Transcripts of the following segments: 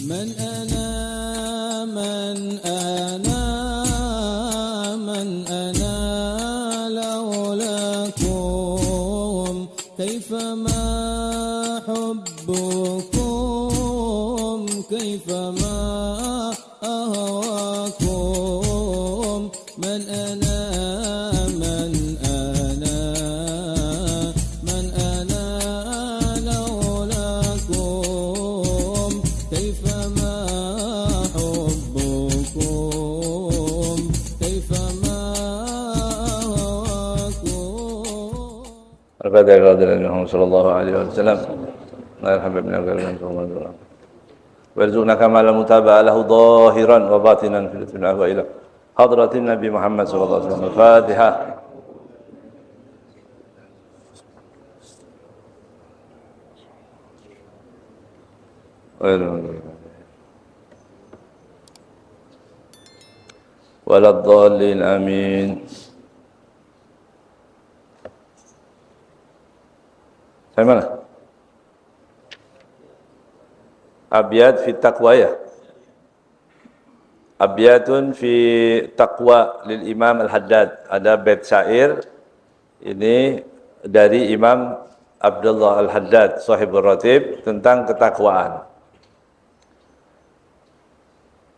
من أنا من أنا من أنا لولاكم كيفما حبكم كيفما أهواكم من أنا من أنا من أنا لولاكم كيفما حبكم كيفما أهواكم. الفاتحة لله محمد صلى الله عليه وسلم. لا يرحم ابن الغيران وارزقنا كمال المتابعة له ظاهرا وباطنا في الدنيا وإلى حضرة النبي محمد صلى الله عليه وسلم. الفاتحة. ولا الضالين آمين. Sampai mana? Abyad fi taqwa ya. Abyatun fi taqwa lil Imam Al-Haddad. Ada bait syair ini dari Imam Abdullah Al-Haddad sahibur ratib tentang ketakwaan.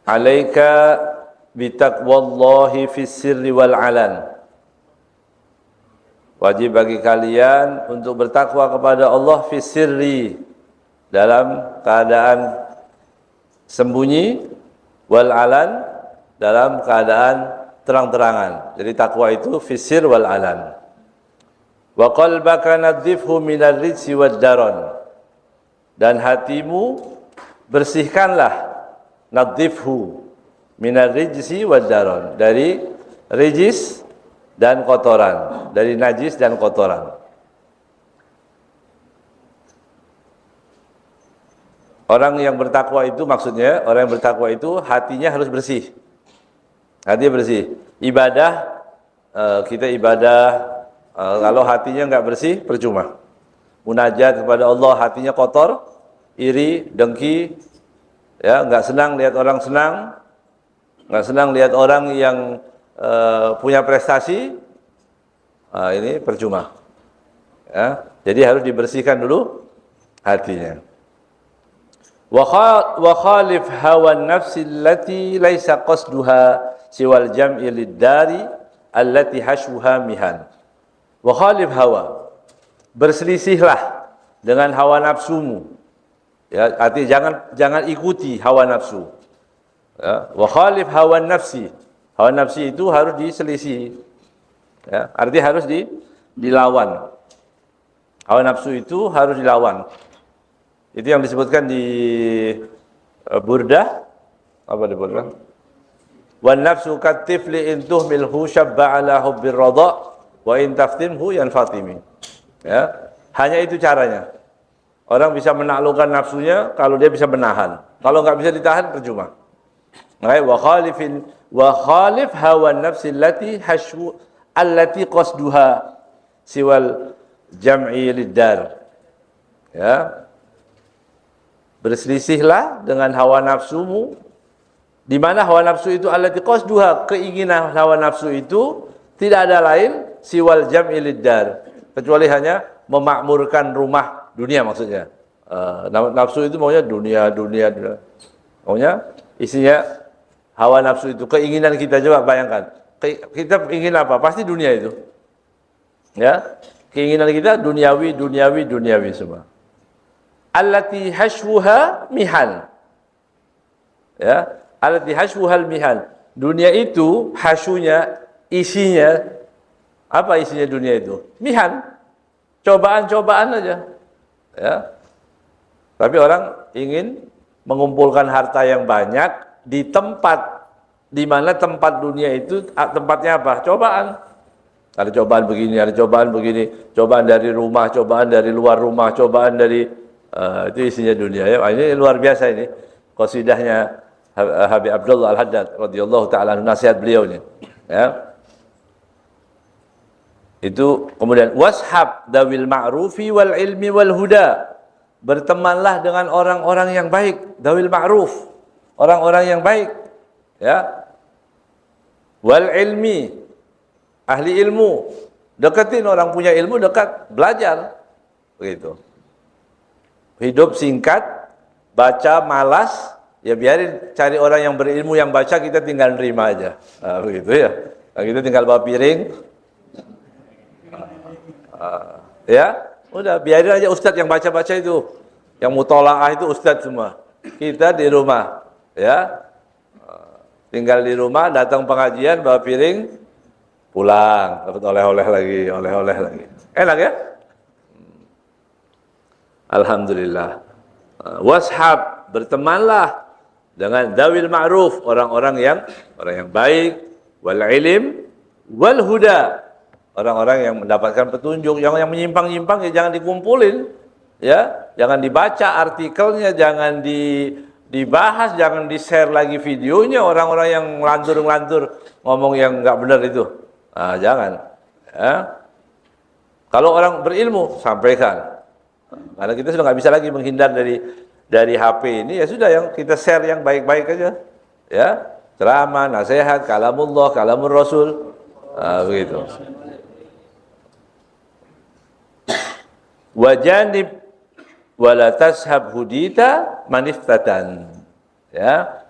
Alaika bi taqwallahi fis sirri wal alan. Wajib bagi kalian untuk bertakwa kepada Allah fi sirri, dalam keadaan sembunyi, wal alan, dalam keadaan terang-terangan. Jadi takwa itu fi sir wal alan. Wa qalbaka nadzifhu minar rijsi wad daron. Dan hatimu bersihkanlah, nadzifhu minar rijsi wad daron, dari rijis dan kotoran, dari najis dan kotoran. Orang yang bertakwa itu, maksudnya orang yang bertakwa itu hatinya harus bersih. Hatinya bersih. Ibadah, kita ibadah, kalau hatinya enggak bersih, percuma. Munajat kepada Allah, hatinya kotor, iri, dengki, ya, enggak senang lihat orang senang, enggak senang lihat orang yang punya prestasi, ini percuma. Ya, jadi harus dibersihkan dulu hatinya. Wa khalif hawa nafsi allati laisa qasduha siwal jam'i lid-dari allati hashwuha mihan. Wa khalif hawa, berselisihlah dengan hawa nafsumu. Ya, artinya jangan ikuti hawa nafsu. Ya, wa khalif hawa nafsi. Hawa nafsi itu harus diselisih. Ya, artinya harus dilawan. Hawa nafsu itu harus dilawan. Itu yang disebutkan di Burdah. Apa disebutkan? Wan nafsu katifli in tuhmilhu syabba ala hubbir radha wa in taftimhu yanfatimi. Ya, hanya itu caranya. Orang bisa menaklukkan nafsunya kalau dia bisa menahan. Kalau enggak bisa ditahan, percuma. Makanya wa khalif hawa nafsi allati qasduha siwal jam'i lid-dar. Ya. Berselisihlah dengan hawa nafsumu, di mana hawa nafsu itu allati qasduha, keinginan hawa nafsu itu tidak ada lain siwal jam'i lid-dar, kecuali hanya memakmurkan rumah dunia maksudnya. Nafsu itu maunya dunia. Maunya isinya hawa nafsu itu, keinginan kita, coba bayangkan. Kita ingin apa? Pasti dunia itu. Ya, keinginan kita duniawi semua. Allati hashwuha mihan. Ya, allati hashwuhal mihan. Dunia itu hashunya, isinya apa isinya dunia itu? Mihan. Cobaan-cobaan aja. Ya. Tapi orang ingin mengumpulkan harta yang banyak di tempat di mana tempat dunia itu tempatnya apa? Cobaan. Ada cobaan begini, ada cobaan begini, cobaan dari rumah, cobaan dari luar rumah, cobaan dari itu isinya dunia ya. Ini luar biasa ini. Qasidahnya Habib Abdullah Al-Haddad radhiyallahu taala nasihat beliau ini. Ya. Itu kemudian washab dawil ma'rufi wal ilmi wal huda bertemanlah dengan orang-orang yang baik, dawil ma'ruf, orang-orang yang baik, ya. Wal ilmi, ahli ilmu, deketin orang punya ilmu, dekat, belajar, begitu. Hidup singkat, baca malas, ya biarin cari orang yang berilmu yang baca, kita tinggal nerima aja, begitu ya. Nah, kita tinggal bawa piring, ya, udah biarin aja ustadz yang baca-baca itu, yang mutolaah itu ustadz semua. Kita di rumah, ya, tinggal di rumah, datang pengajian, bawa piring, pulang, dapat oleh-oleh lagi. Enak ya? Alhamdulillah. Washab, bertemanlah dengan dawil ma'ruf, orang yang baik, wal ilim, wal huda, orang-orang yang mendapatkan petunjuk. Yang menyimpang-nyimpang ya jangan dikumpulin, ya, jangan dibaca artikelnya, jangan dibahas, jangan di-share lagi videonya, orang-orang yang ngelantur-ngelantur ngomong yang nggak benar itu. Nah, jangan. Ya. Kalau orang berilmu, sampaikan. Karena kita sudah nggak bisa lagi menghindar dari HP ini, ya sudah, yang kita share yang baik-baik aja, ya, ceramah, nasihat, kalamullah, kalamur Rasul, begitu. Wajanib wala tashab hudita maniftatan, ya,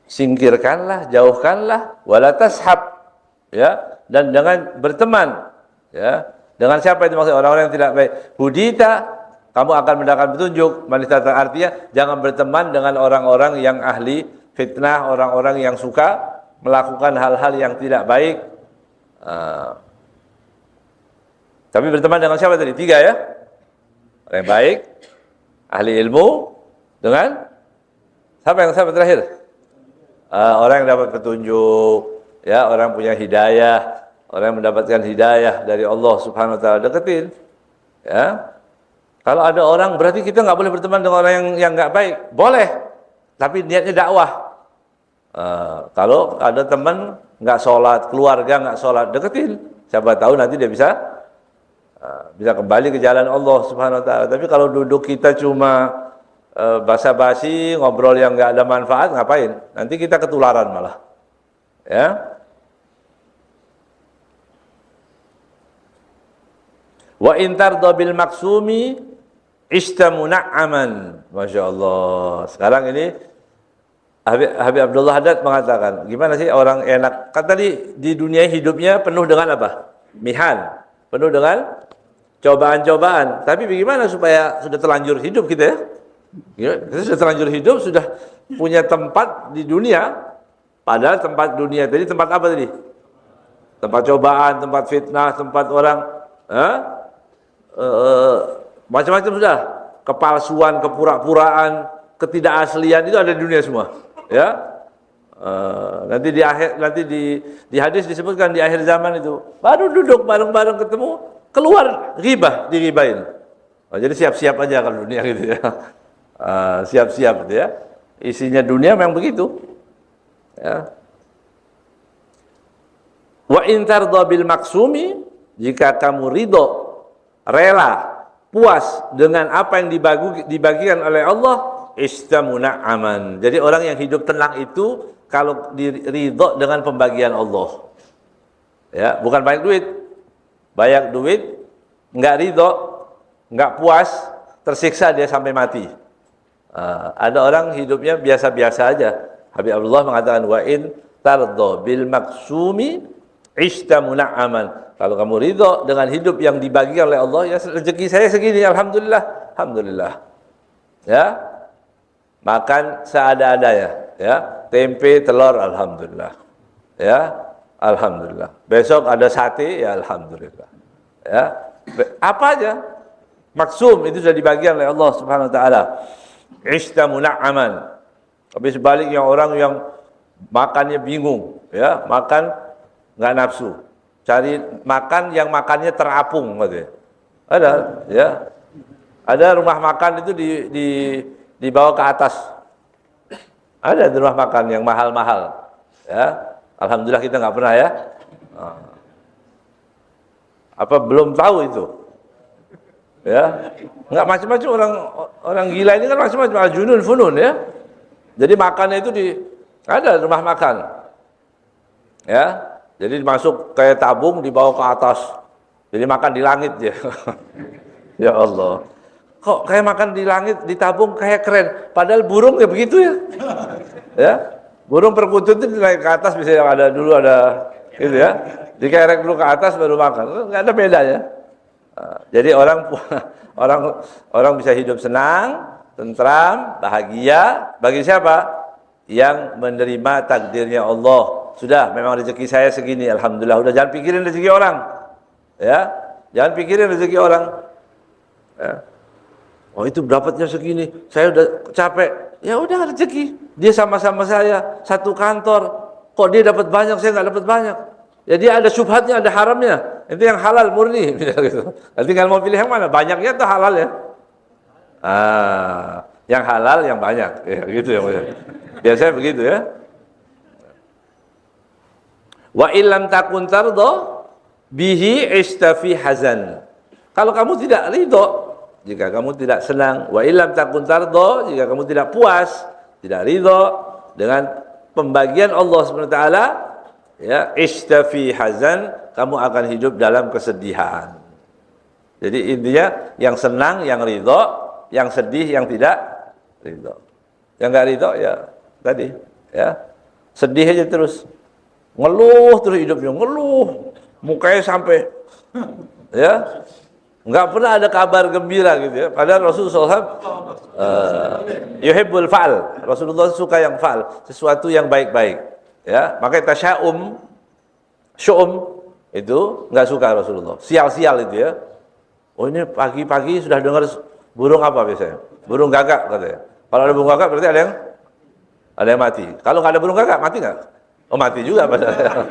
singkirkanlah, jauhkanlah, wala tashab, ya, dan jangan berteman, ya. Dengan siapa itu maksudnya? Orang-orang yang tidak baik. Hudita, kamu akan mendapatkan petunjuk. Maniftatan artinya jangan berteman dengan orang-orang yang ahli fitnah, orang-orang yang suka melakukan hal-hal yang tidak baik. Tapi berteman dengan siapa tadi? 3 ya. Orang yang baik, ahli ilmu, dengan siapa terakhir? Orang yang dapat petunjuk, ya, orang punya hidayah. Orang yang mendapatkan hidayah dari Allah Subhanahu wa taala, deketin. Ya. Kalau ada orang, berarti kita nggak boleh berteman dengan orang yang nggak baik. Boleh, tapi niatnya dakwah. Kalau ada teman nggak sholat, keluarga nggak sholat, deketin. Siapa tahu nanti dia bisa kembali ke jalan Allah Subhanahu wa taala. Tapi kalau duduk kita cuma basa-basi, ngobrol yang nggak ada manfaat, ngapain? Nanti kita ketularan malah. Ya. Wa intardo bil maksumi istamuna'aman. Masya Allah. Sekarang ini Habib Abdullah Haddad mengatakan, gimana sih orang enak? Kan tadi di dunia hidupnya penuh dengan apa? Mihan. Penuh dengan cobaan-cobaan. Tapi bagaimana supaya sudah terlanjur hidup kita ya? Kita sudah terlanjur hidup, sudah punya tempat di dunia. Padahal tempat dunia tadi tempat apa tadi? Tempat cobaan, tempat fitnah, tempat orang macam-macam sudah, kepalsuan, kepura-puraan, ketidakaslian itu ada di dunia semua, ya. Nanti di hadis disebutkan di akhir zaman itu baru duduk bareng-bareng ketemu, keluar ghibah, dighibahin. Jadi siap-siap aja kalau dunia gitu ya. Siap-siap gitu ya. Isinya dunia memang begitu. Ya. Wa in tardha bil maksumi, jika kamu ridho, rela, puas dengan apa yang dibagikan oleh Allah, istamuna aman. Jadi orang yang hidup tenang itu kalau ridho dengan pembagian Allah. Ya, bukan banyak duit. Banyak duit, enggak ridho, enggak puas, tersiksa dia sampai mati. Ada orang hidupnya biasa-biasa aja. Habib Abdullah mengatakan, wa in tardha bil maksumi istamuna aman. Kalau kamu ridho dengan hidup yang dibagikan oleh Allah, ya rezeki saya segini, alhamdulillah, alhamdulillah. Ya, makan seada-adanya, ya, tempe, telur, alhamdulillah. Ya, alhamdulillah. Besok ada sate, ya alhamdulillah. Ya, apa aja, maksum itu sudah dibagikan oleh Allah Subhanahu Wa Taala. Istamuna aman. Tapi sebaliknya orang yang makannya bingung, ya, makan nggak nafsu. Cari makan yang makannya terapung, gitu. Ada, ya. Ada rumah makan itu dibawa ke atas. Ada di rumah makan yang mahal-mahal, ya. Alhamdulillah kita nggak pernah, ya. Apa belum tahu itu? Ya, nggak macam-macam orang gila ini kan macam-macam, al-junun funun ya. Jadi makannya itu ada rumah makan. Ya, jadi masuk kayak tabung dibawa ke atas. Jadi makan di langit ya. Ya Allah. Kok kayak makan di langit, di tabung kayak keren. Padahal burung ya begitu ya. Ya. Burung perkutut itu naik ke atas bisa yang ada dulu ada gitu ya. Dikerek dulu ke atas baru makan. Enggak ada bedanya. Jadi orang bisa hidup senang, tentram, bahagia bagi siapa? Yang menerima takdirnya Allah. Sudah, memang rezeki saya segini, alhamdulillah. Udah jangan pikirin rezeki orang. Ya. Jangan pikirin rezeki orang. Ya. Oh itu dapatnya segini, saya udah capek. Ya udah rezeki. Dia sama-sama saya satu kantor. Kok dia dapat banyak, saya nggak dapat banyak. Jadi ada syubhatnya, ada haramnya. Itu yang halal murni. Nanti tinggal mau pilih yang mana? Banyaknya atau halal ya? Yang halal yang banyak. Ya, gitu ya. Biasanya begitu ya. Wa illam takun tardo bihi istafi hazan. Kalau kamu tidak ridho, jika kamu tidak senang, wa illam takun tardo, jika kamu tidak puas, tidak ridho dengan pembagian Allah SWT, ya, istafi hazan, kamu akan hidup dalam kesedihan. Jadi intinya yang senang, yang ridho, yang sedih, yang tidak ridho. Yang enggak ridho ya tadi, ya. Sedih aja terus. Ngeluh terus hidupnya, ngeluh. Mukanya sampai ya. Enggak pernah ada kabar gembira gitu ya. Padahal Rasulullah SAW yuhibbul fa'al. Rasulullah suka yang fa'al, sesuatu yang baik-baik. Ya, makanya tasya'um, syu'um itu enggak suka Rasulullah. Sial-sial itu ya. Oh ini pagi-pagi sudah dengar burung apa biasanya? Burung gagak katanya. Kalau ada burung gagak berarti ada yang mati. Kalau nggak ada burung gagak mati nggak? Oh mati juga padahal.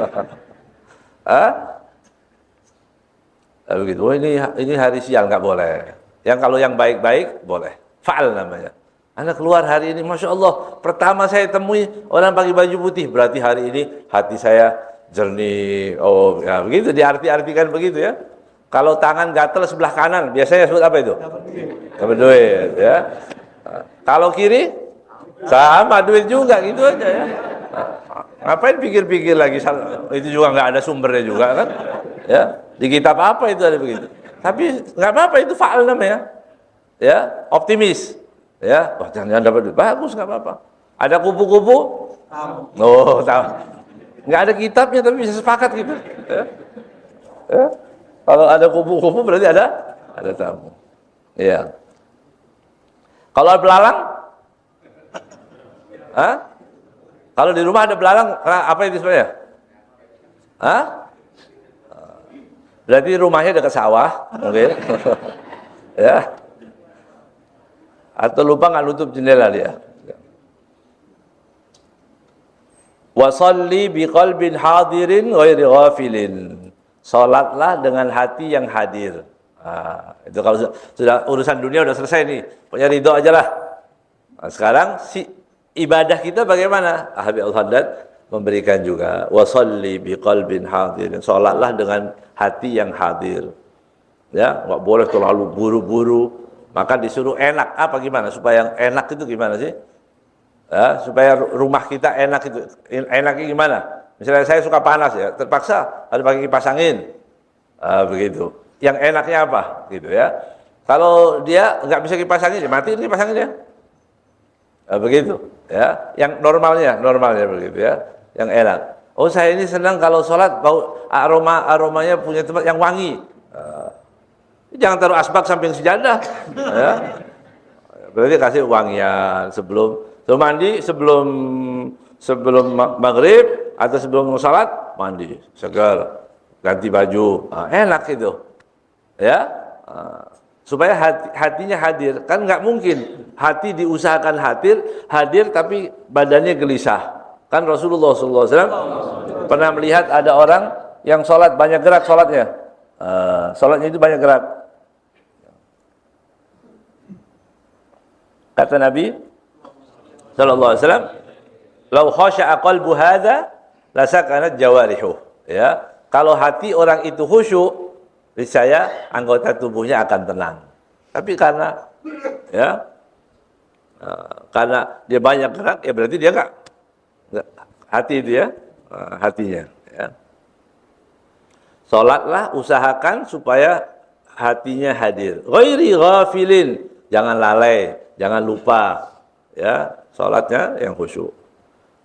Begitu. Oh ini hari sial nggak boleh. Yang kalau yang baik-baik boleh. Fa'al namanya. Anda keluar hari ini, masya Allah. Pertama saya temui orang pakai baju putih, berarti hari ini hati saya jernih. Oh ya begitu diarti-artikan begitu ya. Kalau tangan gatel sebelah kanan, biasanya sebut apa itu? Dapat duit, ya. Kalau kiri, sama duit juga, gitu aja ya. Ngapain pikir-pikir lagi? Itu juga nggak ada sumbernya juga kan? Ya, di kitab apa itu ada begitu. Tapi nggak apa-apa, itu fa'al namanya. Ya, optimis. Ya, wah jangan dapat duit, bagus nggak apa-apa. Ada kupu-kupu? Oh, tahu. Nggak ada kitabnya tapi bisa sepakat gitu. Ya. Ya. Kalau ada kupu-kupu berarti ada tamu. Iya. Kalau ada belalang? Hah? Kalau di rumah ada belalang, apa itu sebenarnya? Hah? Berarti rumahnya dekat sawah, mungkin. Ya. Atau lupa nggak nutup jendela dia. Wa shalli biqalbin hadirin ghairi ghafilin. Salatlah dengan hati yang hadir. Itu kalau sudah urusan dunia udah selesai nih, punya ridho aja lah. Nah, sekarang si ibadah kita bagaimana? Habib Al-Haddad memberikan juga wasalli biqalbin hadirin. Salatlah dengan hati yang hadir. Ya, nggak boleh terlalu buru-buru. Maka disuruh enak. Apa gimana? Supaya yang enak itu gimana sih? Ya, supaya rumah kita enak itu. Enaknya gimana? Misalnya saya suka panas ya, terpaksa harus pakai kipas angin, begitu. Yang enaknya apa, gitu ya? Kalau dia nggak bisa kipas angin, mati kipas anginnya, begitu. Ya, yang normalnya begitu ya, yang enak. Oh saya ini senang kalau sholat bau aromanya punya tempat yang wangi. Jangan taruh asbak samping sejadah, ya. Berarti kasih wangian sebelum mandi, sebelum maghrib atau sebelum salat mandi segar, ganti baju, enak itu ya, supaya hatinya hadir. Kan nggak mungkin hati diusahakan hadir tapi badannya gelisah. Kan Rasulullah SAW pernah melihat ada orang yang sholat banyak gerak sholatnya, sholatnya itu banyak gerak. Kata Nabi SAW, "Lau khasya'a qalbu hadza lasakanat jawarihu." Ya, kalau hati orang itu khusyuk, niscaya anggota tubuhnya akan tenang. Tapi ya karena dia banyak gerak, ya berarti dia enggak hati itu ya, hatinya. Ya. Salatlah, usahakan supaya hatinya hadir. Ghairi ghafilin, jangan lalai, jangan lupa. Ya, salatnya yang khusyuk.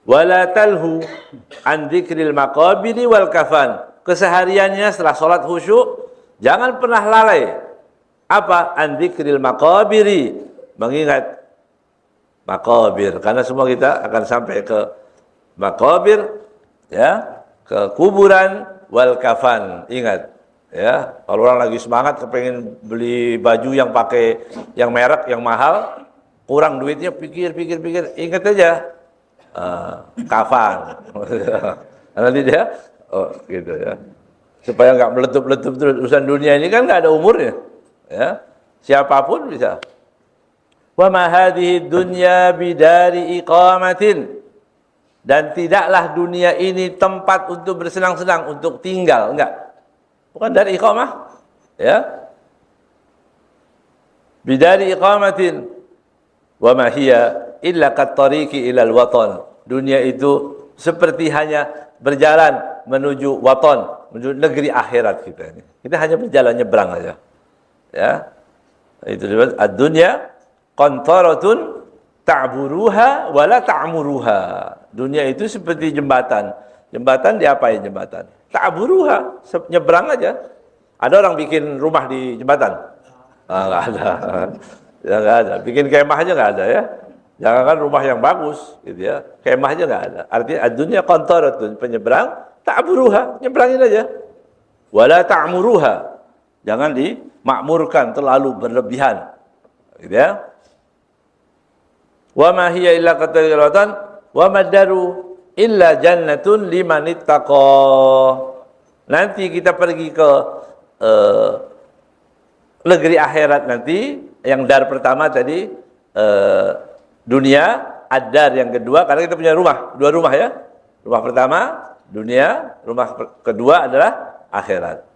Wala talhu an dzikril maqabiri wal kafan. Kesehariannya setelah salat khusyuk, jangan pernah lalai. Apa? An dzikril maqabiri, mengingat maqabir. Karena semua kita akan sampai ke maqabir, ya, ke kuburan, wal kafan. Ingat, ya, kalau orang lagi semangat kepengen beli baju yang pakai yang merek yang mahal, kurang duitnya, pikir, ingat aja kafan. Nanti dia, gitu ya, supaya nggak meletup terus. Urusan dunia ini kan nggak ada umurnya, ya, siapapun bisa. Wa ma hadhihi dunya bidari iqamatin, dan tidaklah dunia ini tempat untuk bersenang-senang, untuk tinggal, enggak. Bukan dari iqamah, ya. Bidari iqamatin wa ma hiya illa kat-tariqi ilal watan. Dunia itu seperti hanya berjalan menuju watan, menuju negeri akhirat kita ini. Kita hanya berjalan nyebrang aja. Ya. Itu disebut ad-dunya qantaratun ta'buruha wa la ta'muruha. Dunia itu seperti jembatan. Jembatan diapain jembatan? Ta'buruha, nyebrang aja. Ada orang bikin rumah di jembatan? Enggak ada. Ya, enggak ada. Bikin kemah aja enggak ada ya. Jangankan rumah yang bagus gitu ya. Kemah aja enggak ada. Artinya dunia qantaratun, penyeberang, ta'buruha, nyebrangin aja. Wa la ta'muruha. Jangan dimakmurkan terlalu berlebihan. Gitu ya. Wa ma hiya illa qataratan wa madaru illa jannatun liman ittaqa. Nanti kita pergi ke negeri akhirat nanti, yang dar pertama tadi dunia, ad-dar yang kedua, karena kita punya rumah, dua rumah ya. Rumah pertama dunia, rumah kedua adalah akhirat.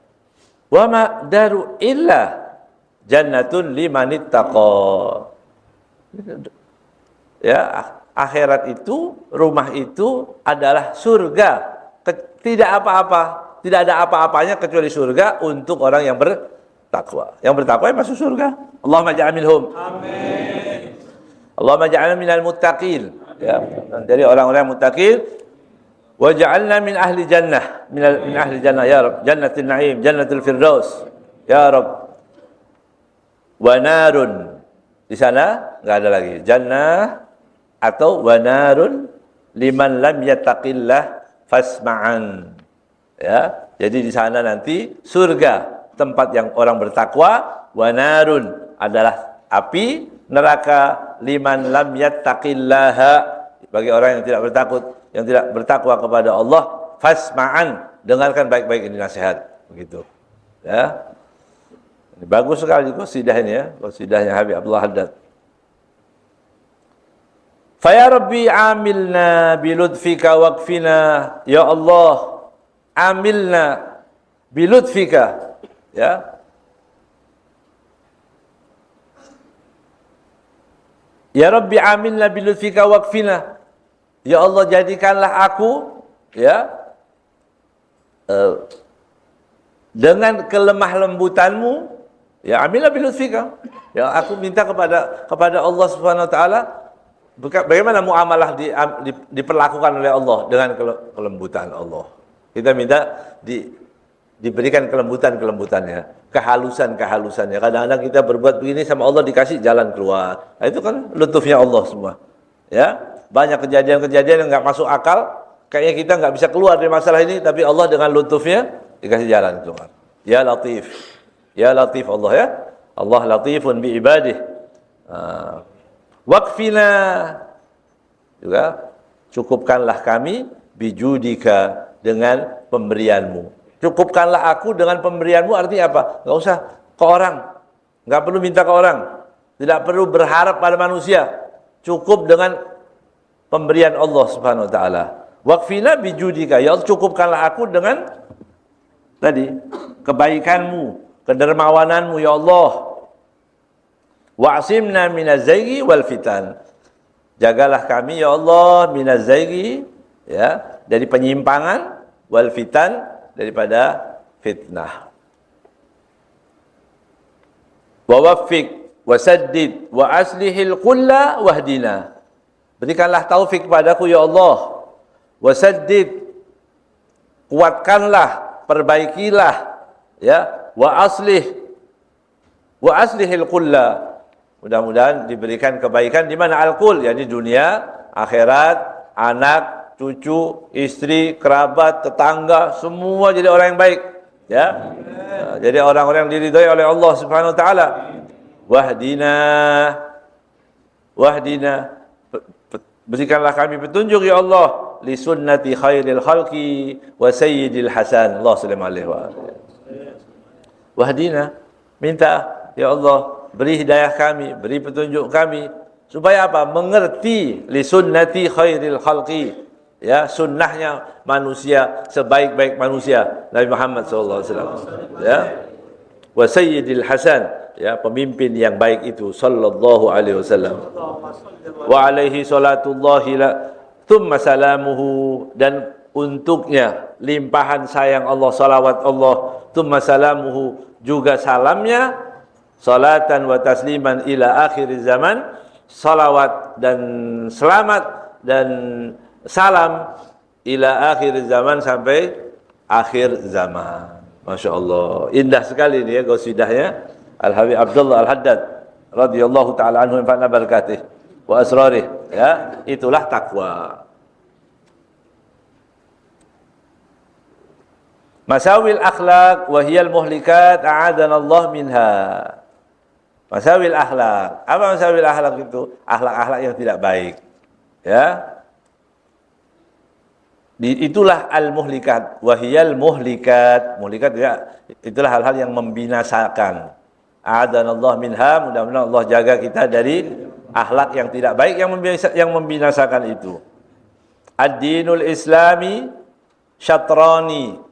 Wa ma daru illa jannatun liman ittaqa. Ya, akhirat itu, rumah itu adalah surga. Tidak apa-apa, tidak ada apa-apanya kecuali surga untuk orang yang bertakwa. Yang bertakwa yang masuk surga. Allahumma ja'al minhum. Amin. Allahumma ja'alna minal muttaqin. Ya, dari orang-orang muttaqin. Wa ja'alna min ahli jannah, min ahli jannah ya Rabb, jannatul na'im, jannatul firdaus. Ya Rabb. Wa narun. Di sana enggak ada lagi jannah atau wa narun liman lam yattaqillah fasma'an. Ya, jadi di sana nanti surga, tempat yang orang bertakwa, wa narun adalah api neraka liman lam yattaqillaha, bagi orang yang tidak bertakut, yang tidak bertakwa kepada Allah, fasma'an, dengarkan baik-baik ini nasihat, begitu. Ya. Ini bagus sekali qasidah ini ya, qasidahnya Habib Abdullah Haddad. Fa ya Rabbi amilna bilutfika waqfina, ya Allah amilna bilutfika, ya. Ya Rabbi amilna bilutfika waqfina, ya Allah jadikanlah aku, ya, dengan kelemah lembutanmu, ya amilna bilutfika, ya aku minta kepada Allah Subhanahu wa taala, bagaimana muamalah diperlakukan oleh Allah dengan kelembutan Allah. Kita minta diberikan kelembutannya, kehalusannya. Kadang-kadang kita berbuat begini sama Allah, dikasih jalan keluar. Nah, itu kan lutufnya Allah semua. Ya, banyak kejadian-kejadian yang nggak masuk akal. Kayaknya kita nggak bisa keluar dari masalah ini, tapi Allah dengan lutufnya dikasih jalan keluar. Ya Latif, ya Latif Allah ya. Allah latifun bi ibadih. Waqfina, juga cukupkanlah kami bijudika, dengan pemberianmu. Cukupkanlah aku dengan pemberianmu, artinya apa? Enggak usah ke orang, enggak perlu minta ke orang, tidak perlu berharap pada manusia, cukup dengan pemberian Allah Subhanahu wa taala. Waqfina bijudika, ya Allah cukupkanlah aku dengan tadi kebaikanmu, kedermawananmu ya Allah. Wa'simna minaz zayghi wal fitan. Jagalah kami ya Allah minaz zayghi, ya, dari penyimpangan, wal fitan, daripada fitnah. Wa waffiq wa saddid wa aslihil qulla wahdina. Berikanlah taufik padaku ya Allah. Wa saddid, kuatkanlah, perbaikilah, ya, wa aslihil qulla. Mudah-mudahan diberikan kebaikan di mana al-qul, yakni dunia, akhirat, anak, cucu, istri, kerabat, tetangga, semua jadi orang yang baik, ya. Jadi orang-orang yang diridhai oleh Allah Subhanahu wa taala. Wahdina, berikanlah kami petunjuk ya Allah li sunnati khairil khalqi wa sayyidil hasan. Allah sallallahu alaihi wasallam. Wahdina, minta ya Allah beri hidayah kami, beri petunjuk kami supaya apa? Mengerti li sunnati khairil khalqi, ya, sunnahnya manusia sebaik-baik manusia Nabi Muhammad sallallahu alaihi wasallam, ya. Wa sayyidil hasan, ya, pemimpin yang baik itu sallallahu alaihi wasallam. Wa alaihi salatullahi thumma salamuhu, dan untuknya limpahan sayang Allah, salawat Allah, thumma salamuhu, juga salamnya, salatan wa tasliman ila akhir zaman, salawat dan selamat dan salam ila akhir zaman, sampai akhir zaman. Masya Allah, indah sekali ini ya qasidahnya Al-Habib Abdullah Al-Haddad radhiyallahu taala anhu, infa'na barakatih wa asrarih, ya. Itulah takwa. Masawil akhlaq wa hiyal muhlikat a'adana Allah minha. Masawil akhlak. Apa masawil akhlak itu? Akhlak-akhlak yang tidak baik. Ya. Itulah al-muhlikat. Wahiyal muhlikat. Muhlikat ya, itulah hal-hal yang membinasakan. A'adanallah minha. Mudah-mudahan Allah jaga kita dari akhlak yang tidak baik yang membinasakan itu. Ad-dinul Islami syatrani.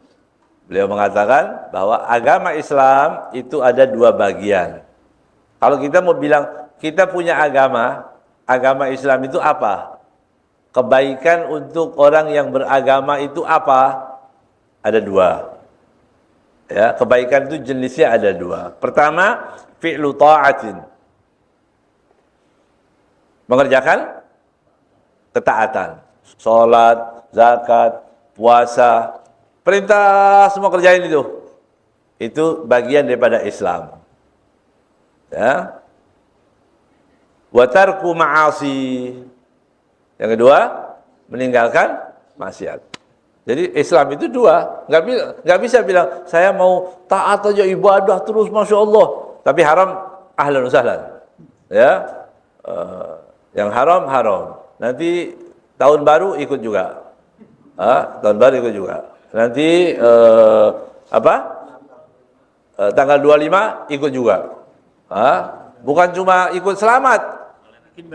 Beliau mengatakan bahwa agama Islam itu ada dua bagian. Kalau kita mau bilang kita punya agama Islam itu apa? Kebaikan untuk orang yang beragama itu apa? Ada dua. Ya, kebaikan itu jenisnya ada dua. Pertama, fi'lu ta'atin. Mengerjakan ketaatan. Salat, zakat, puasa, perintah semua kerjain itu. Itu bagian daripada Islam. Ya. Wa tarku ma'asi. Yang kedua, meninggalkan maksiat. Jadi Islam itu dua. Enggak bisa bilang saya mau taat aja, ibadah terus Masya Allah, tapi haram, ahlan wa sahlan. Ya. Yang haram. Nanti tahun baru ikut juga. Tahun baru ikut juga. Nanti tanggal 25 ikut juga. Bukan cuma ikut selamat, bikin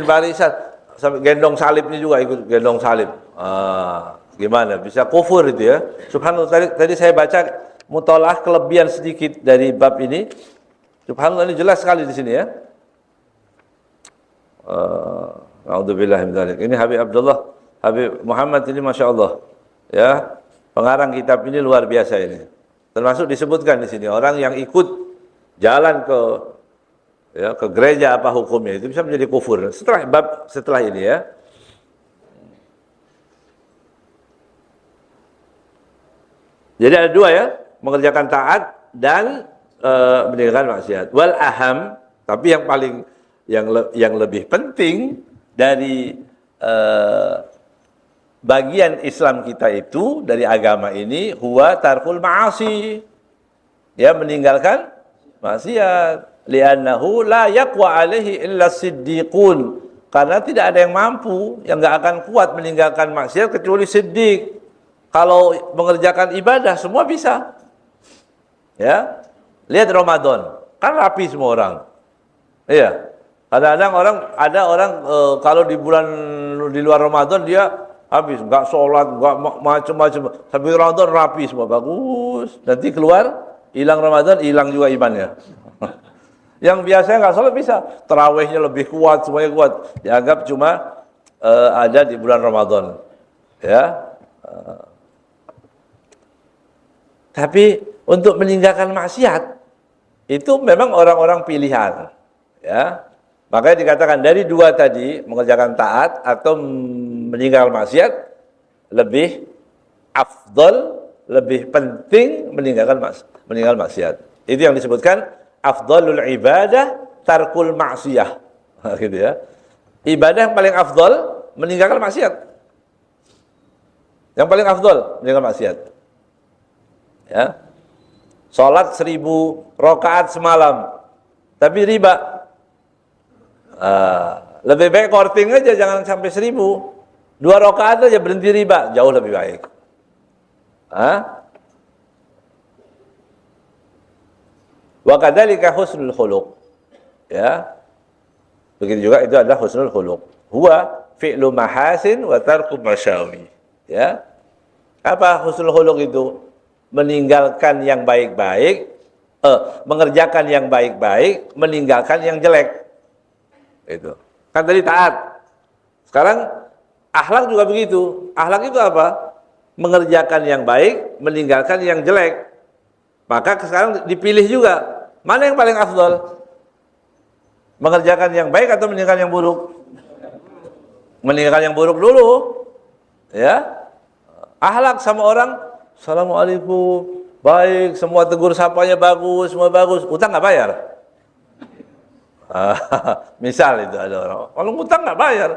barisan, sampai gendong salibnya juga, ikut gendong salib. Gimana bisa kufur itu ya? Subhanallah, tadi saya baca mutalaah kelebihan sedikit dari bab ini. Subhanallah, ini jelas sekali di sini ya. A'udzubillahi min dzalik. Ini Habib Muhammad ini Masya Allah, ya, pengarang kitab ini luar biasa ini. Termasuk disebutkan di sini orang yang ikut jalan ke gereja apa hukumnya itu bisa menjadi kufur. Setelah ini ya. Jadi ada dua ya, mengerjakan taat dan meninggalkan maksiat. Wal aham, tapi yang lebih penting dari bagian Islam kita itu, dari agama ini, huwa tarkul ma'asi, ya, meninggalkan maksiat. Li'annahu la yaqwa alaihi illa siddiqun, karena tidak ada yang mampu, yang enggak akan kuat meninggalkan maksiat kecuali siddiq. Kalau mengerjakan ibadah semua bisa. Ya. Lihat Ramadan, kan rapi semua orang. Iya. Kadang-kadang ada orang kalau di luar Ramadan dia habis, enggak sholat, enggak macam-macam. Sampai Ramadan rapi semua, bagus. Nanti keluar, hilang Ramadan, hilang juga imannya. Yang biasanya nggak sholat bisa. Tarawihnya lebih kuat, semuanya kuat. Dianggap cuma ada di bulan Ramadan. Ya. Tapi untuk meninggalkan maksiat itu memang orang-orang pilihan. Ya. Makanya dikatakan dari dua tadi, mengerjakan taat atau meninggalkan maksiat, lebih afdol, lebih penting meninggalkan maksiat. Itu yang disebutkan afdalul ibadah tarkul maksiyah. Gitu ya. Ibadah yang paling afdol meninggalkan maksiat. Yang paling afdol meninggalkan maksiat. Ya. Salat 1000 rakaat semalam. Tapi riba. Lebih baik korting aja, jangan sampai 1000. 2 rakaat aja berhenti riba, jauh lebih baik. Wa kadzalika husnul khuluq. Ya. Begitu juga itu adalah husnul khuluq. Huwa fi'lu mahasin wa tarku masyawi. Ya. Apa husnul khuluq itu? Meninggalkan yang baik-baik, mengerjakan yang baik-baik, meninggalkan yang jelek. Itu. Kan tadi taat. Sekarang akhlak juga begitu. Akhlak itu apa? Mengerjakan yang baik, meninggalkan yang jelek. Maka sekarang dipilih juga. Mana yang paling afdol? Mengerjakan yang baik atau meninggalkan yang buruk? Meninggalkan yang buruk dulu. Ya. Akhlak sama orang, Assalamualaikum, baik, semua tegur sapanya bagus, semua bagus. Utang nggak bayar? Misal itu ada orang, kalau utang nggak bayar.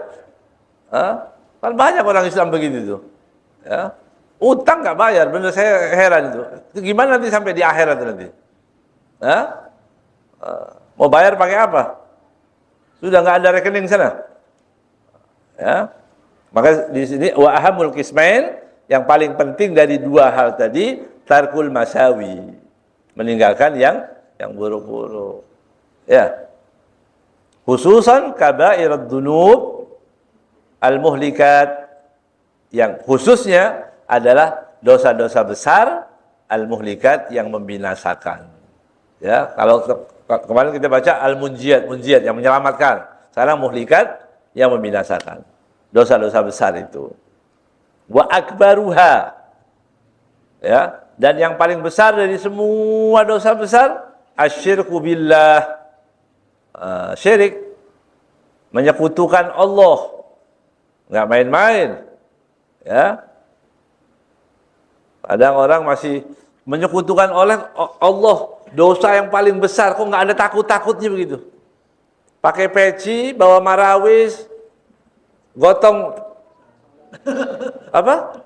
Kan banyak orang Islam begitu tuh. Ya. Utang nggak bayar, bener saya heran itu. Gimana nanti sampai di akhirat nanti? Mau bayar pakai apa? Sudah nggak ada rekening sana. Ya. Maka di sini wa ahamul qismain, yang paling penting dari dua hal tadi, tarkul masawi, meninggalkan yang buruk-buruk. Ya. Khususan kaba'irad dzunub al-muhlikat, yang khususnya adalah dosa-dosa besar al-muhlikat yang membinasakan. Ya, kalau kemarin kita baca al-munjiyat, munjiyat yang menyelamatkan. Sekarang muhlikat yang membinasakan. Dosa-dosa besar itu. Wa akbaruha. Ya, dan yang paling besar dari semua dosa besar asyirku billah. Syirik, menyekutukan Allah. Enggak main-main. Ya. Kadang orang masih menyekutukan oleh Allah, dosa yang paling besar, kok nggak ada takut-takutnya begitu. Pakai peci, bawa marawis, gotong apa?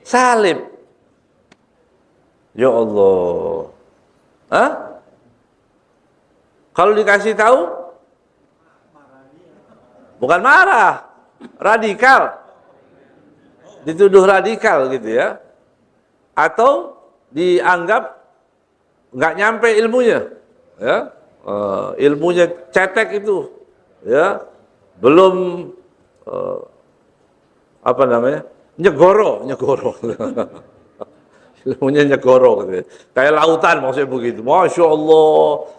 Salib. Ya Allah. Kalau dikasih tahu, bukan marah, radikal. Dituduh radikal gitu ya. Atau dianggap nggak nyampe ilmunya, ya, ilmunya cetek itu, ya, belum apa namanya, nyegoro, ilmunya nyegoro, gitu. Kayak lautan maksudnya begitu. Masya Allah,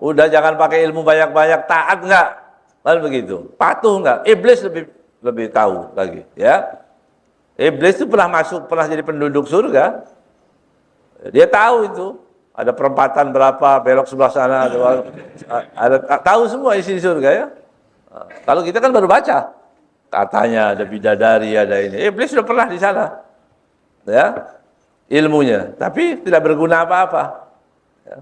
udah jangan pakai ilmu banyak-banyak, taat nggak, kan begitu, patuh nggak, iblis lebih tahu lagi, ya. Iblis itu pernah jadi penduduk surga. Dia tahu itu. Ada perempatan berapa, belok sebelah sana, ada tahu semua isi surga ya. Kalau kita kan baru baca. Katanya ada bidadari, ada ini. Iblis sudah pernah di sana. Ya. Ilmunya, tapi tidak berguna apa-apa. Ya.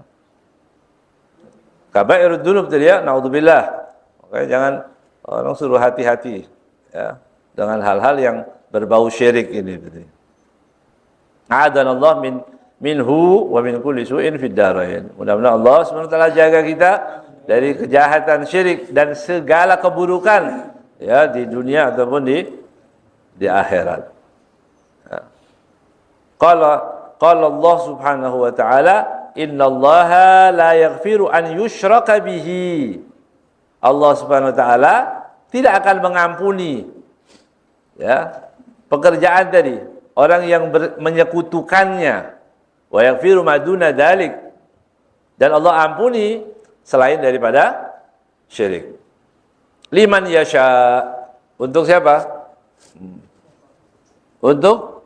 Kaba'irud dzunub tadi ya, naudzubillah. Makanya jangan orang suruh hati-hati ya dengan hal-hal yang berbau syirik ini. A'adanallah minhu wa min kulli su'in fid dharain. Mudah-mudahan Allah SWT jaga kita dari kejahatan syirik dan segala keburukan ya di dunia ataupun di akhirat. Ya. Qala Allah Subhanahu wa taala, innallaha la yaghfiru an yushraka bihi. Allah Subhanahu wa taala tidak akan mengampuni ya pekerjaan tadi, orang yang menyekutukannya, wa yaghfiru ma duna dzalik, dan Allah ampuni selain daripada syirik. Liman yasha, untuk siapa? Untuk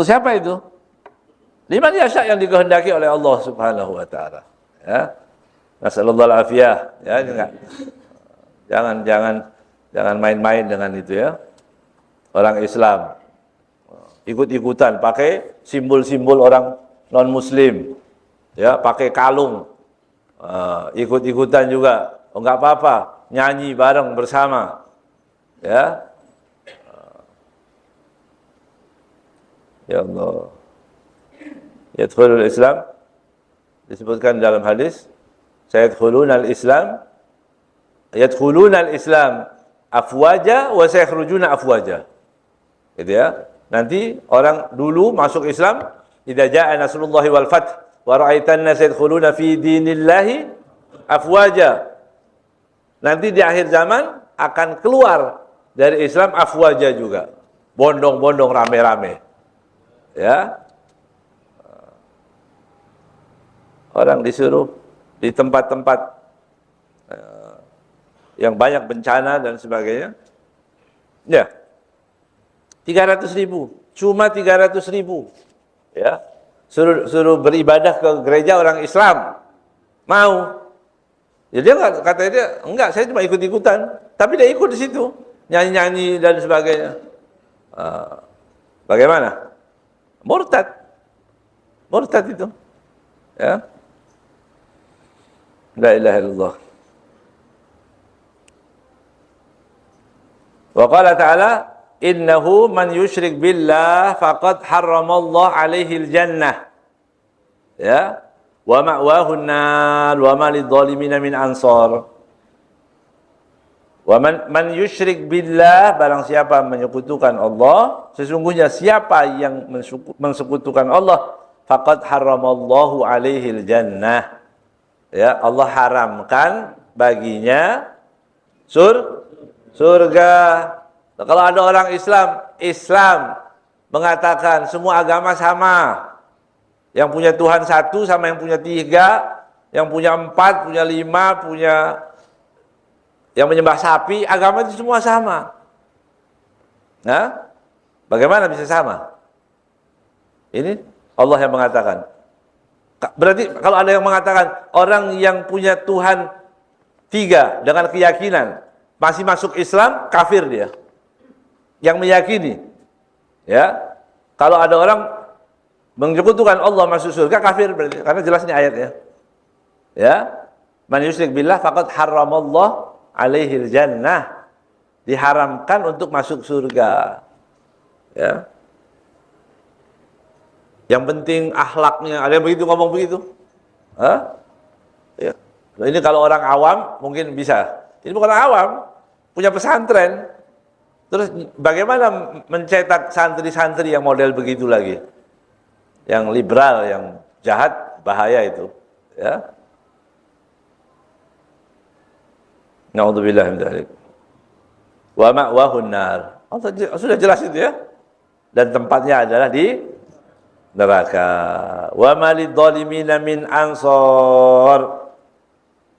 siapa itu? Liman yasha, yang dikehendaki oleh Allah Subhanahu wa taala. Ya. Nasallallahu alafiyah, ya, enggak. Jangan main-main dengan itu ya. Orang Islam ikut-ikutan pakai simbol-simbol orang non-muslim. Ya, pakai kalung. Ikut-ikutan juga. Oh, enggak apa-apa, nyanyi bareng bersama. Ya. Ya Allah. Yadkhulul Islam, disebutkan dalam hadis, sayadkhulunal Islam, yadkhulunal Islam afwaja wa sayakhrujuna afwaja. Gitu ya. Nanti orang dulu masuk Islam, idza jaa nasrullahi wal fath wa ra'aitan nas yadkhuluna fi dinillahi afwaja. Nanti di akhir zaman akan keluar dari Islam afwaja juga. Bondong-bondong rame-rame. Ya. Orang disuruh di tempat-tempat yang banyak bencana dan sebagainya. Ya. 300.000, cuma 300.000. Ya. Suruh beribadah ke gereja orang Islam. Mau. Ya dia katanya dia, enggak, saya cuma ikut-ikutan. Tapi dia ikut di situ, nyanyi-nyanyi dan sebagainya. Bagaimana? Murtad. Murtad itu. Ya. La ilaha illallah. Wa qala ta'ala, innahu man yusyrik billah faqad harramallahu alaihi al-jannah. Ya. Wa ma'wahu an-nar wa ma lidh-dhalimina min ansar. Wa man yusyrik billah, barang siapa menyekutukan Allah, sesungguhnya siapa yang mensekutukan Allah, faqad harramallahu alaihi al-jannah. Ya, Allah haramkan baginya surga. Kalau ada orang Islam mengatakan semua agama sama, yang punya Tuhan satu sama yang punya tiga, yang punya 4, punya 5, punya yang menyembah sapi, agama itu semua sama. Nah, bagaimana bisa sama? Ini Allah yang mengatakan. Berarti kalau ada yang mengatakan orang yang punya Tuhan 3 dengan keyakinan masih masuk Islam, kafir dia. Yang meyakini, ya. Kalau ada orang menyekutukan Allah masuk surga, kafir berarti, karena jelas ini ayatnya. Ya. Man yusyrik billah faqad harramallahu alaihil jannah. Diharamkan untuk masuk surga. Ya. Yang penting akhlaknya, ada yang begitu ngomong begitu. Hah? Ya. Nah, ini kalau orang awam mungkin bisa. Ini bukan orang awam, punya pesantren. Terus bagaimana mencetak santri-santri yang model begitu lagi? Yang liberal, yang jahat, bahaya itu. Ya. Na'udzubillah min dzalik. Wa ma'wahun nar. Sudah jelas itu ya. Dan tempatnya adalah di neraka. Wa malidzalimina min ansor.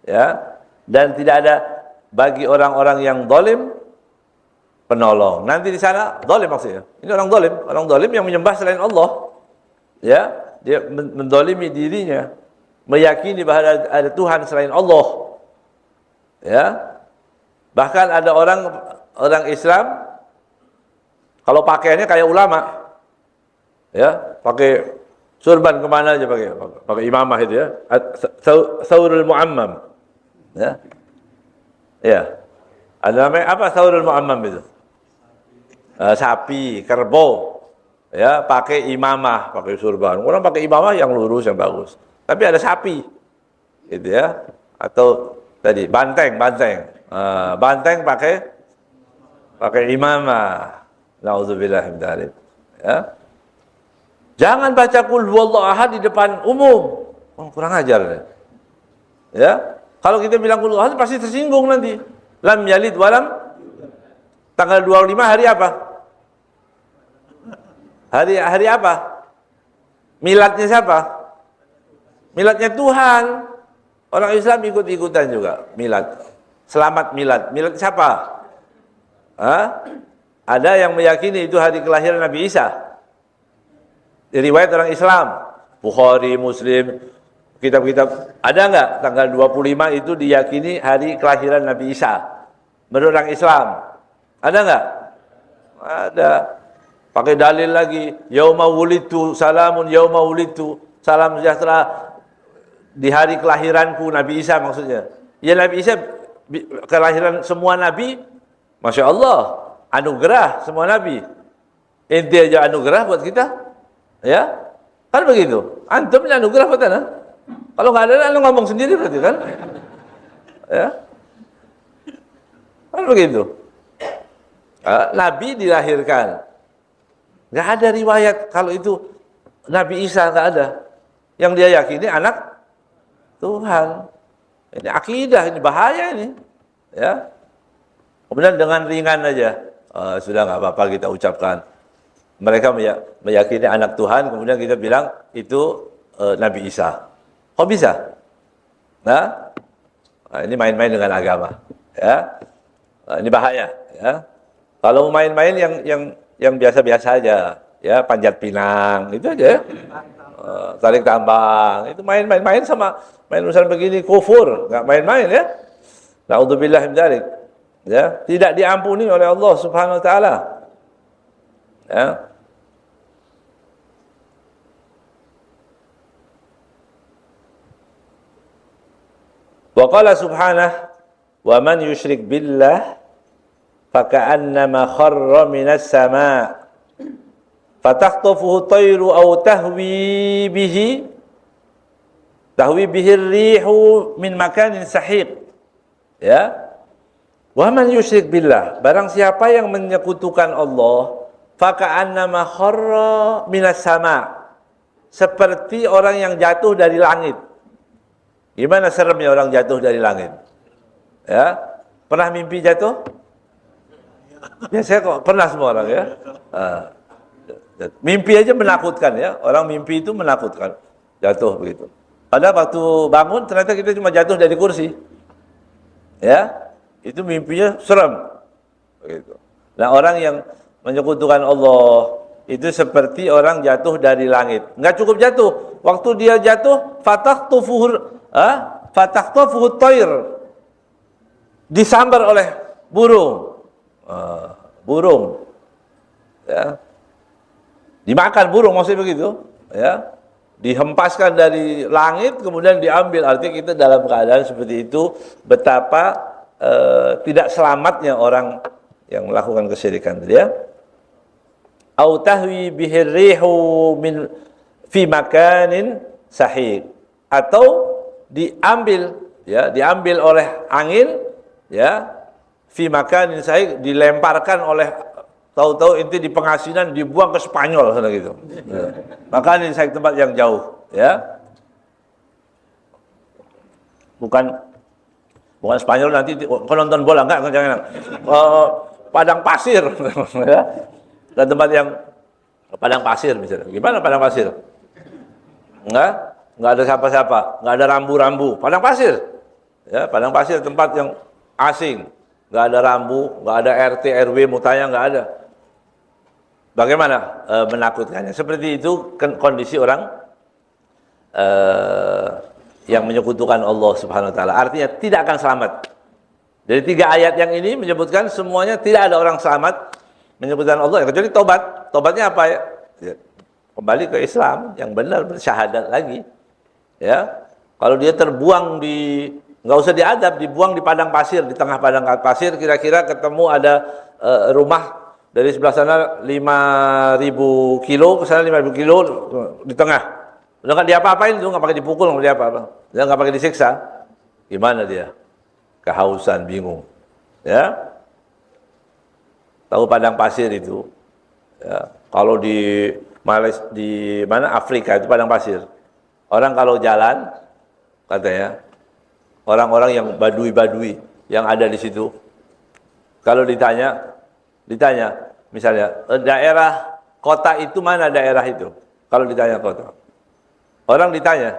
Ya. Dan tidak ada bagi orang-orang yang zalim penolong. Nanti di sana zalim maksudnya. Ini orang zalim yang menyembah selain Allah. Ya, dia menzalimi dirinya, meyakini bahwa ada Tuhan selain Allah. Ya. Bahkan ada orang Islam kalau pakaiannya kayak ulama. Ya, pakai surban kemana aja pakai imamah itu ya, Thawrul Mu'ammam. Ya. Ya. Ada namanya apa Thawrul Mu'ammam itu? Sapi, kerbau. Ya, pakai imamah, pakai surban. Orang pakai imamah yang lurus, yang bagus. Tapi ada sapi. Gitu ya. Atau tadi banteng. Banteng pakai imamah. Nauzubillah min dzalik. Ya. Jangan baca qul huwallahu ahad di depan umum. Oh, kurang ajar. Ya. Kalau kita bilang qul huwallahu ahad pasti tersinggung nanti. Lam yalid walam. Tanggal 25 hari apa? Hari apa? Miladnya siapa? Miladnya Tuhan. Orang Islam ikut-ikutan juga milad. Selamat milad. Milad siapa? Hah? Ada yang meyakini itu hari kelahiran Nabi Isa. Di riwayat orang Islam, Bukhari, Muslim, kitab-kitab, ada nggak tanggal 25 itu diyakini hari kelahiran Nabi Isa? Menurut orang Islam, ada nggak? Ada. Pakai dalil lagi, yauma wulitu, salamun yauma wulitu, salam sejahtera di hari kelahiranku Nabi Isa maksudnya. Ya Nabi Isa kelahiran semua Nabi, Masya Allah, anugerah semua Nabi. Inti aja anugerah buat kita, ya kan begitu. Antum ini anugerah buat anda. Kalau nggak ada, anda ngomong sendiri berarti kan, ya kan begitu. Nabi dilahirkan, nggak ada riwayat kalau itu Nabi Isa, nggak ada. Yang dia yakini anak Tuhan. Ini akidah, ini bahaya ini, ya. Kemudian dengan ringan aja, sudah nggak apa-apa kita ucapkan. Mereka meyakini anak Tuhan, kemudian kita bilang itu Nabi Isa. Kok bisa? Nah, ini main-main dengan agama, ya. Ini bahaya, ya. Kalau main-main yang biasa-biasa aja, ya Panjat Pinang, itu aja, ya. Tarik tambang, itu main-main sama main urusan begini kufur, nggak main-main, ya. Na'udzubillah min dzalik. Ya, tidak diampuni oleh Allah Subhanahu wa taala. Ya. Wa qala subhanahu wa man yusyrik billah faka'annama kharra minas sama' fatakhtafuhu tayru aw tahwi bihi ar-rihu min makanin sahiq. Ya. Wa man yusyrik billah, barang siapa yang menyekutukan Allah, faka'annama kharra minas sama', seperti orang yang jatuh dari langit. Gimana seremnya orang jatuh dari langit? Ya, pernah mimpi jatuh? Biasanya kok pernah semua orang, ya. Mimpi aja menakutkan, ya. Orang mimpi itu menakutkan, jatuh begitu. Padahal waktu bangun ternyata kita cuma jatuh dari kursi, ya. Itu mimpinya serem, begitu. Nah, orang yang menyekutukan Allah itu seperti orang jatuh dari langit. Enggak cukup jatuh, waktu dia jatuh fatakhtafuhu tayr, disambar oleh burung. Burung, ya, dimakan burung maksudnya begitu, ya, dihempaskan dari langit kemudian diambil. Artinya kita dalam keadaan seperti itu, betapa tidak selamatnya orang yang melakukan kesyirikan tadi, ya. Au tahwi bihir rihu min fi makanin sahih, atau diambil, ya, diambil oleh angin, ya, fi makanin sahih, dilemparkan oleh, tahu-tahu inti di pengasinan dibuang ke Spanyol sana gitu. Ya. Makanin sahih, tempat yang jauh, ya. Bukan Spanyol nanti kalau nonton bola, enggak jangan. Padang pasir, ya. Dan tempat yang padang pasir misalnya. Gimana padang pasir? Enggak ada siapa-siapa, enggak ada rambu-rambu. Padang pasir. Ya, padang pasir tempat yang asing. Enggak ada rambu, enggak ada RT, RW, mutanya enggak ada. Bagaimana menakutkannya? Seperti itu kondisi orang yang menyekutukan Allah Subhanahu wa taala. Artinya tidak akan selamat. Dari 3 ayat yang ini menyebutkan semuanya tidak ada orang selamat menyebutkan Allah, kecuali tobat. Tobatnya apa, ya? Kembali ke Islam yang benar, bersyahadat lagi, ya. Kalau dia terbuang nggak usah diadab, dibuang di padang pasir, di tengah padang pasir, kira-kira ketemu ada rumah dari sebelah sana 5.000 kilo, ke sana 5.000 kilo, di tengah. Udah nggak diapa-apain tuh, nggak pakai dipukul, nggak diapa-apa, dia nggak pakai disiksa. Gimana dia? Kehausan, bingung, ya. Tahu padang pasir itu, ya. Kalau di Malaysia, di mana Afrika itu padang pasir. Orang kalau jalan, katanya, orang-orang yang badui-badui yang ada di situ, kalau ditanya, misalnya daerah kota itu mana daerah itu? Kalau ditanya kota, orang ditanya,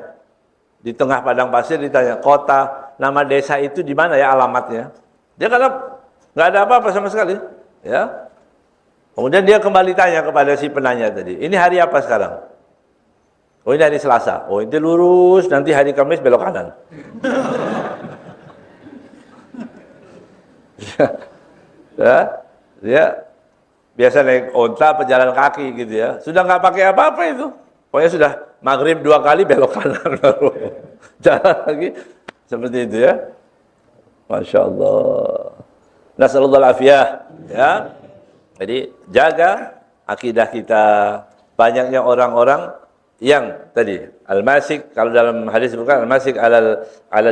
di tengah padang pasir ditanya, kota, nama desa itu di mana ya alamatnya? Dia kata nggak ada apa-apa sama sekali, ya. Kemudian dia kembali tanya kepada si penanya tadi, ini hari apa sekarang? Oh ini hari Selasa. Oh ini lurus, nanti hari Kamis belok kanan. Ya, dia biasa naik onta, pejalan kaki gitu ya. Sudah nggak pakai apa-apa itu. Pokoknya sudah maghrib 2 kali belok kanan baru jalan lagi seperti itu ya. Masya Allah. Nasallallahu alafiyah ya. Jadi jaga akidah kita. Banyaknya orang-orang yang tadi al-masik, kalau dalam hadis bukan al-masik alal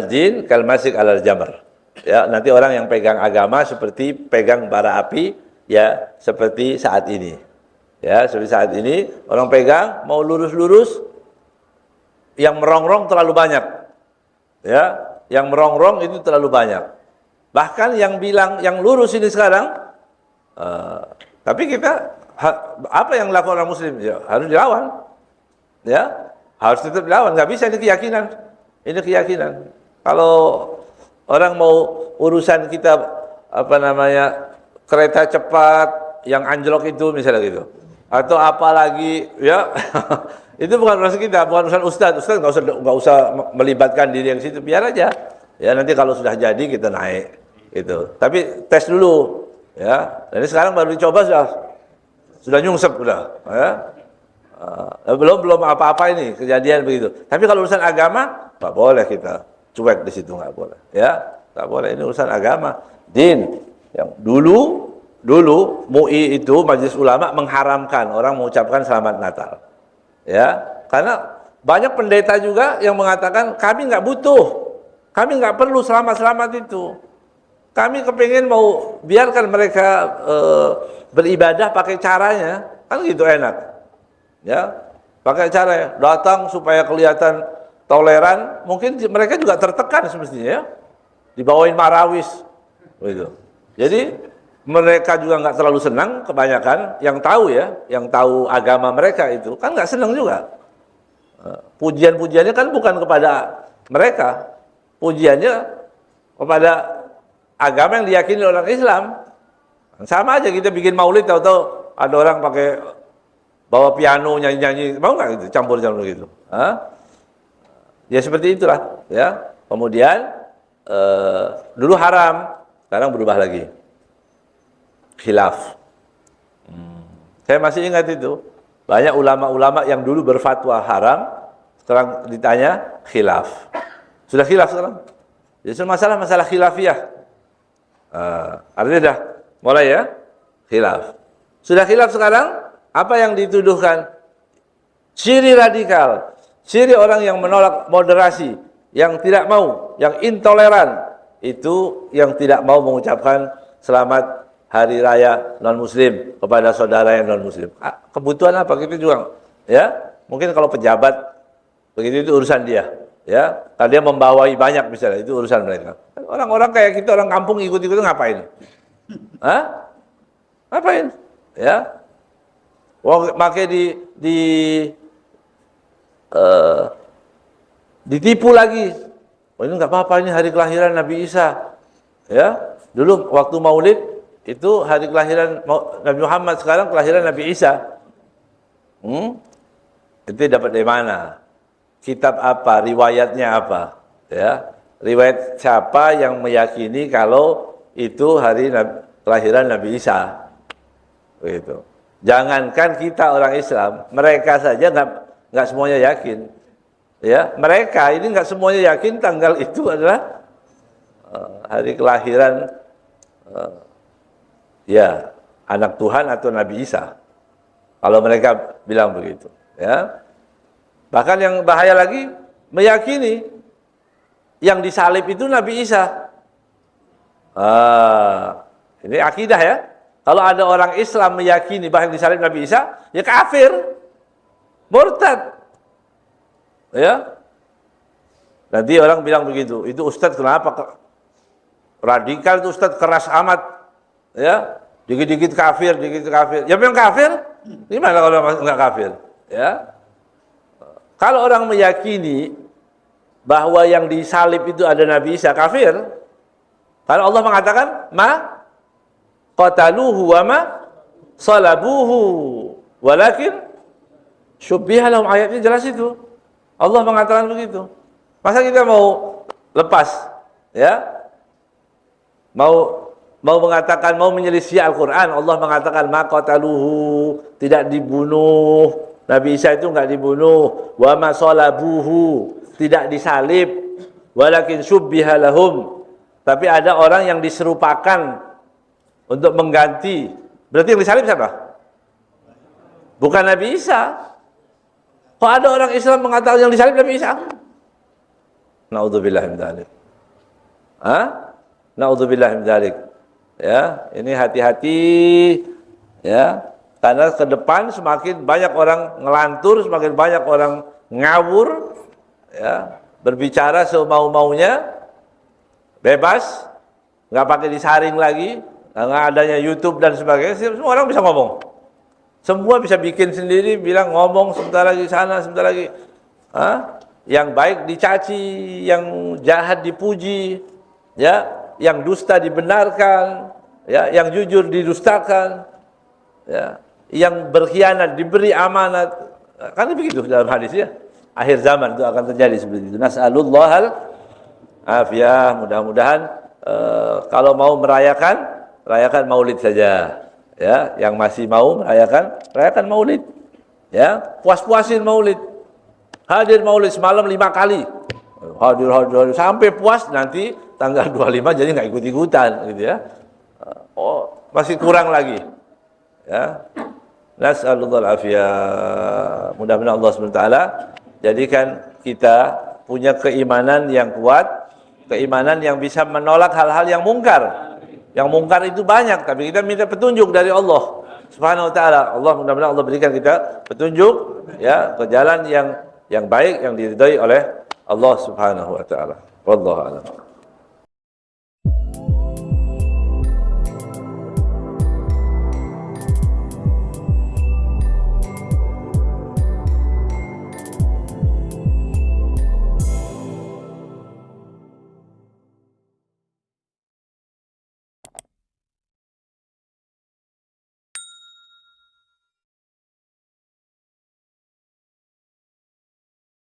din kal masik alal jamr. Ya, nanti orang yang pegang agama seperti pegang bara api ya, seperti saat ini. Ya, seperti saat ini orang pegang mau lurus-lurus, yang merongrong terlalu banyak. Ya, yang merongrong itu terlalu banyak. Bahkan yang bilang yang lurus ini sekarang tapi kita apa yang dilakukan orang muslim? Ya, harus dilawan. Ya, harus tetap dilawan. Nggak bisa, ini keyakinan. Ini keyakinan. Kalau orang mau urusan kita apa namanya kereta cepat yang anjlok itu misalnya gitu, atau apalagi ya itu bukan urusan kita, bukan urusan ustadz. Ustadz nggak usah melibatkan diri yang situ, biar aja. Ya nanti kalau sudah jadi kita naik itu. Tapi tes dulu ya. Jadi sekarang baru dicoba sudah nyungsep udah. Ya. Belum apa-apa ini kejadian begitu. Tapi kalau urusan agama nggak boleh kita cuek di situ, nggak boleh. Ya nggak boleh, ini urusan agama. Din yang dulu MUI itu Majelis Ulama mengharamkan orang mengucapkan selamat Natal. Ya, karena banyak pendeta juga yang mengatakan kami nggak butuh, kami nggak perlu selamat itu. Kami kepingin mau biarkan mereka beribadah pakai caranya, kan gitu enak. Ya, pakai cara datang supaya kelihatan toleran. Mungkin mereka juga tertekan semestinya ya, dibawain marawis, gitu. Jadi mereka juga nggak terlalu senang, kebanyakan yang tahu ya, yang tahu agama mereka itu kan nggak senang juga. Pujian-pujiannya kan bukan kepada mereka, pujiannya kepada agama yang diyakini orang Islam. Sama aja kita bikin maulid, tahu-tahu ada orang pakai bawa piano nyanyi-nyanyi, mau nggak gitu, campur-campur gitu? Ya seperti itulah ya. Kemudian dulu haram, sekarang berubah lagi. Khilaf. Saya masih ingat itu. Banyak ulama-ulama yang dulu berfatwa haram, sekarang ditanya khilaf. Sudah khilaf sekarang. Jadi masalah khilafiyah. Artinya sudah mulai ya khilaf. Sudah khilaf sekarang, apa yang dituduhkan? Ciri radikal, ciri orang yang menolak moderasi, yang tidak mau, yang intoleran, itu yang tidak mau mengucapkan selamat hari raya non-muslim kepada saudara yang non-muslim. Kebutuhan apa? Kita juga ya, mungkin kalau pejabat begitu itu urusan dia ya, kalau dia membawai banyak misalnya, itu urusan mereka. Orang-orang kayak kita, orang kampung ikut-ikut ngapain? Ngapain? Ya, makanya ditipu lagi. Oh ini nggak apa-apa, ini hari kelahiran Nabi Isa. Ya, dulu waktu Maulid itu hari kelahiran Nabi Muhammad, sekarang kelahiran Nabi Isa. Itu dapat dari mana? Kitab apa? Riwayatnya apa? Ya, riwayat siapa yang meyakini kalau itu hari kelahiran Nabi Isa? Begitu. Jangankan kita orang Islam, mereka saja nggak semuanya yakin. Ya, mereka ini nggak semuanya yakin tanggal itu adalah hari kelahiran ya anak Tuhan atau Nabi Isa. Kalau mereka bilang begitu, ya. Bahkan yang bahaya lagi meyakini yang disalib itu Nabi Isa. Ini akidah ya. Kalau ada orang Islam meyakini bahwa yang disalib Nabi Isa, ya kafir, murtad. Ya. Nanti orang bilang begitu, itu ustadz kenapa radikal, itu ustadz keras amat. Ya, dikit-dikit kafir, dikit kafir. Ya memang kafir. Gimana kalau enggak kafir? Ya. Kalau orang meyakini bahwa yang disalib itu ada Nabi Isa, kafir. Karena Allah mengatakan ma qataluhu wa ma salabuhu walakin syubbiha lahum, ayatnya jelas itu. Allah mengatakan begitu. Masa kita mau lepas ya? Mau mengatakan, mau menyelisih Al-Qur'an. Allah mengatakan ma qataluhu, tidak dibunuh. Nabi Isa itu enggak dibunuh. Wa ma salabuhu, tidak disalib. Walakin syubbiha lahum, tapi ada orang yang diserupakan untuk mengganti. Berarti yang disalib siapa? Bukan Nabi Isa. Kok ada orang Islam mengatakan yang disalib Nabi Isa? Na'udzubillah min dzalik. Na'udzubillah min dzalik. Ya, ini hati-hati ya. Karena ke depan semakin banyak orang ngelantur, semakin banyak orang ngawur ya, berbicara semau-maunya, bebas, nggak pakai disaring lagi, nggak adanya YouTube dan sebagainya, semua orang bisa ngomong. Semua bisa bikin sendiri, bilang ngomong sebentar lagi sana, sebentar lagi. Yang baik dicaci, yang jahat dipuji, ya, yang dusta dibenarkan, ya, yang jujur didustakan, ya, yang berkhianat diberi amanat. Kan begitu dalam hadisnya. Akhir zaman itu akan terjadi seperti itu. Nas'alullahal afiyah. Mudah-mudahan kalau mau merayakan, rayakan maulid saja. Ya, yang masih mau merayakan, rayakan maulid. Ya, puas-puasin maulid. Hadir maulid semalam 5 kali. Hadir sampai puas, nanti tanggal 25 jadi nggak ikut-ikutan gitu ya. Oh, masih kurang lagi. Ya. Nas'alullahal afiyah. Mudah-mudahan Allah SWT jadikan kita punya keimanan yang kuat, keimanan yang bisa menolak hal-hal yang mungkar. Yang mungkar itu banyak, tapi kita minta petunjuk dari Allah Subhanahu wa taala. Allah, mudah-mudahan Allah berikan kita petunjuk ya ke jalan yang baik, yang diridhai oleh Allah Subhanahu wa taala. Wallahu a'lam.